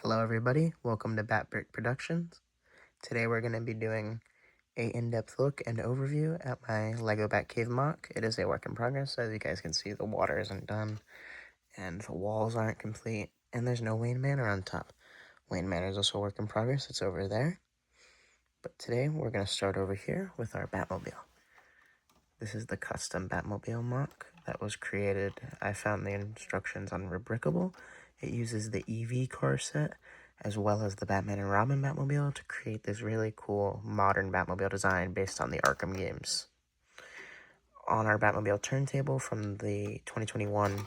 Hello everybody, welcome to Batbrick Productions. Today we're going to be doing a in-depth look and overview at my Lego Batcave mock. It is a work in progress, so as you guys can see the water isn't done, and the walls aren't complete, and there's no Wayne Manor on top. Wayne Manor is also a work in progress, it's over there. But today we're going to start over here with our Batmobile. This is the custom Batmobile mock that was created. I found the instructions on Rebrickable. It uses the EV car set as well as the Batman and Robin Batmobile to create this really cool modern Batmobile design based on the Arkham games. On our Batmobile turntable from the 2021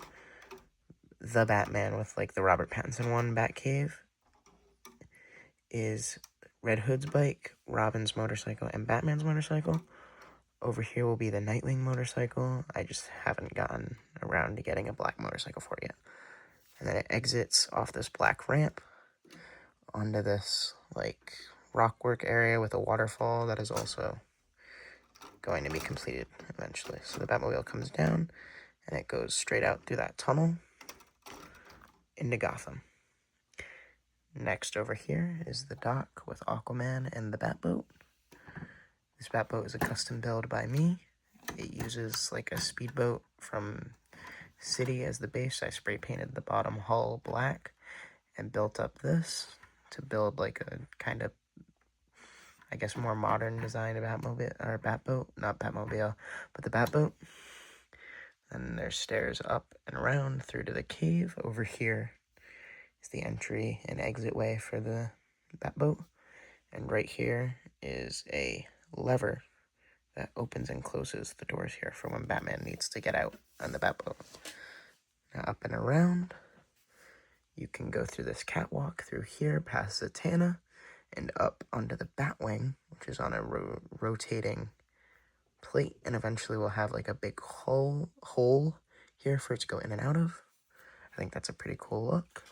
The Batman with like the Robert Pattinson one Batcave is Red Hood's bike, Robin's motorcycle, and Batman's motorcycle. Over here will be the Nightwing motorcycle. I just haven't gotten around to getting a black motorcycle for it yet. And then it exits off this black ramp onto this like rockwork area with a waterfall that is also going to be completed eventually. So the Batmobile comes down and it goes straight out through that tunnel into Gotham. Next over here is the dock with Aquaman and the Batboat. This Batboat is a custom build by me. It uses like a speedboat from City as the base. I spray painted the bottom hull black and built up this to build like a kind of, I guess, more modern design of Batboat, not Batmobile, but the Batboat. And there's stairs up and around through to the cave. Over here is the entry and exit way for the Batboat. And right here is a lever that opens and closes the doors here for when Batman needs to get out on the Batboat. Now up and around, you can go through this catwalk through here past Zatanna and up onto the Batwing, which is on a rotating plate, and eventually we'll have like a big hole here for it to go in and out of. I think that's a pretty cool look.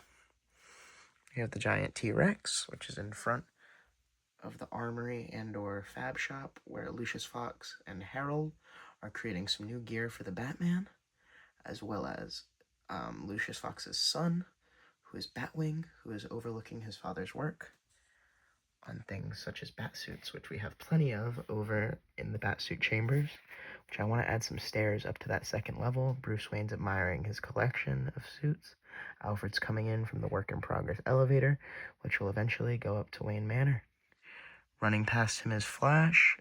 We have the giant T-Rex, which is in front of the armory and or fab shop where Lucius Fox and Harold are creating some new gear for the Batman, as well as Lucius Fox's son, who is Batwing, who is overlooking his father's work on things such as batsuits, which we have plenty of over in the batsuit chambers, which I want to add some stairs up to that second level. Bruce Wayne's admiring his collection of suits. Alfred's coming in from the work-in-progress elevator, which will eventually go up to Wayne Manor. Running past him is Flash,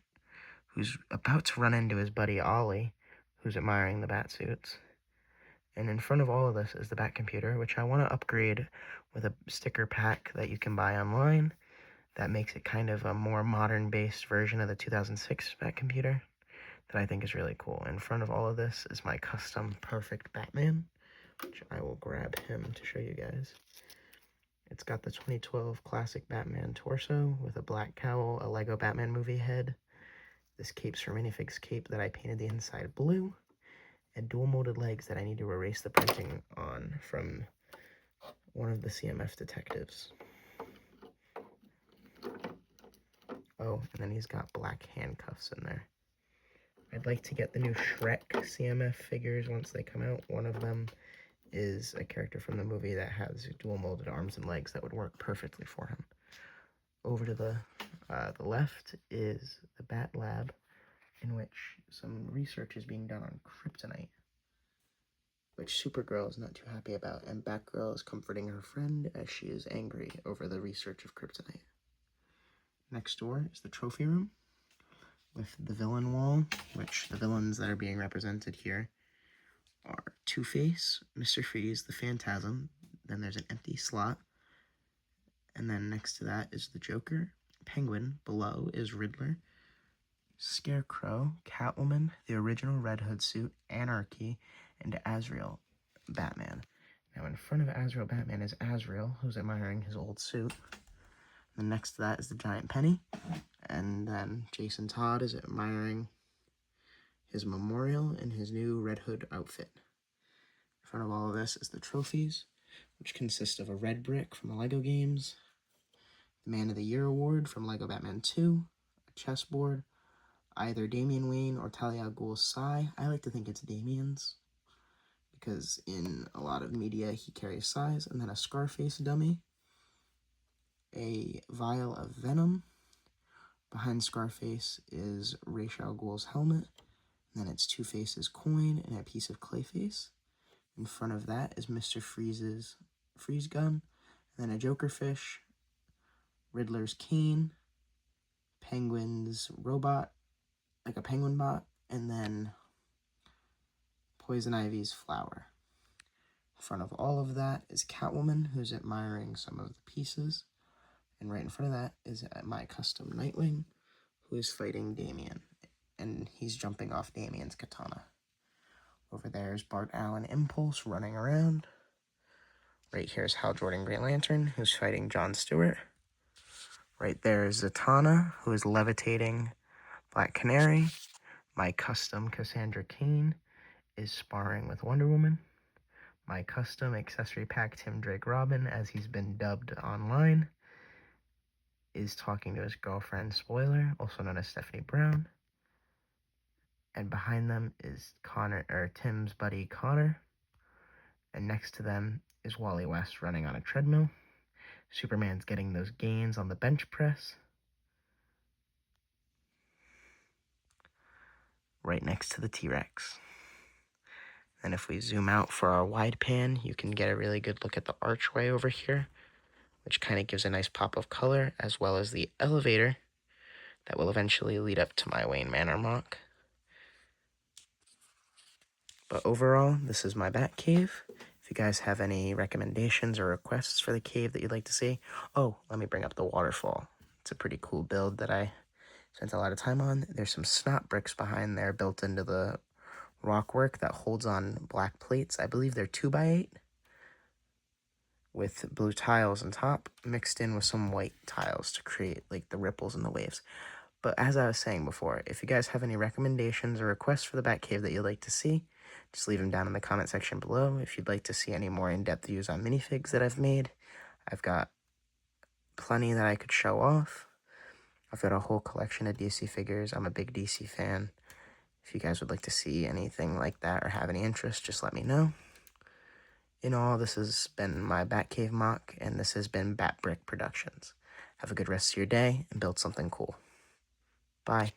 who's about to run into his buddy Ollie, who's admiring the batsuits. And in front of all of this is the Bat computer, which I want to upgrade with a sticker pack that you can buy online that makes it kind of a more modern-based version of the 2006 Bat computer that I think is really cool. In front of all of this is my custom perfect Batman, which I will grab him to show you guys. It's got the 2012 classic Batman torso with a black cowl, a Lego Batman movie head, this cape's from Minifig's cape that I painted the inside blue, and dual molded legs that I need to erase the printing on from one of the CMF detectives. Oh, and then he's got black handcuffs in there. I'd like to get the new Shrek CMF figures once they come out. One of them is a character from the movie that has dual molded arms and legs that would work perfectly for him. Over to the left is the Bat Lab, in which some research is being done on kryptonite, which Supergirl is not too happy about, and Batgirl is comforting her friend as she is angry over the research of kryptonite. Next door is the trophy room with the villain wall, which the villains that are being represented here are Two-Face, Mr. Freeze, the Phantasm, then there's an empty slot, and then next to that is the Joker, Penguin, below is Riddler, Scarecrow, Catwoman, the original Red Hood suit, Anarchy, and Azrael Batman. Now in front of Azrael Batman is Azrael, who's admiring his old suit. And next to that is the Giant Penny, and then Jason Todd is admiring his memorial in his new Red Hood outfit. In front of all of this is the trophies, which consist of a red brick from the LEGO games, the Man of the Year award from LEGO Batman 2, a chessboard, either Damian Wayne or Talia al Ghul's Sai. I like to think it's Damian's, because in a lot of media he carries Sai's, and then a Scarface dummy, a vial of venom. Behind Scarface is Ra's al Ghul's helmet. And then it's Two-Face's coin and a piece of Clayface. In front of that is Mr. Freeze's freeze gun. And then a Joker fish, Riddler's cane, Penguin's robot, like a penguin bot, and then Poison Ivy's flower. In front of all of that is Catwoman, who's admiring some of the pieces. And right in front of that is my custom Nightwing, who is fighting Damien. And he's jumping off Damien's katana. Over there is Bart Allen Impulse running around. Right here is Hal Jordan Green Lantern, who's fighting John Stewart. Right there is Zatanna, who is levitating Black Canary. My custom Cassandra Cain is sparring with Wonder Woman. My custom accessory pack Tim Drake Robin, as he's been dubbed online, is talking to his girlfriend Spoiler, also known as Stephanie Brown. And behind them is Tim's buddy Connor. And next to them is Wally West running on a treadmill. Superman's getting those gains on the bench press. Right next to the T-Rex. And if we zoom out for our wide pan, you can get a really good look at the archway over here, which kind of gives a nice pop of color, as well as the elevator that will eventually lead up to my Wayne Manor mock. But overall, this is my Batcave. If you guys have any recommendations or requests for the cave that you'd like to see, oh, let me bring up the waterfall. It's a pretty cool build that I spent a lot of time on. There's some snot bricks behind there built into the rock work that holds on black plates. I believe they're 2x8 with blue tiles on top mixed in with some white tiles to create like the ripples and the waves. But as I was saying before, if you guys have any recommendations or requests for the Batcave that you'd like to see, just leave them down in the comment section below. If you'd like to see any more in-depth views on minifigs that I've made, I've got plenty that I could show off. I've got a whole collection of DC figures. I'm a big DC fan. If you guys would like to see anything like that or have any interest, just let me know. In all, this has been my Batcave mock, and this has been Bat Brick Productions. Have a good rest of your day, and build something cool. Bye.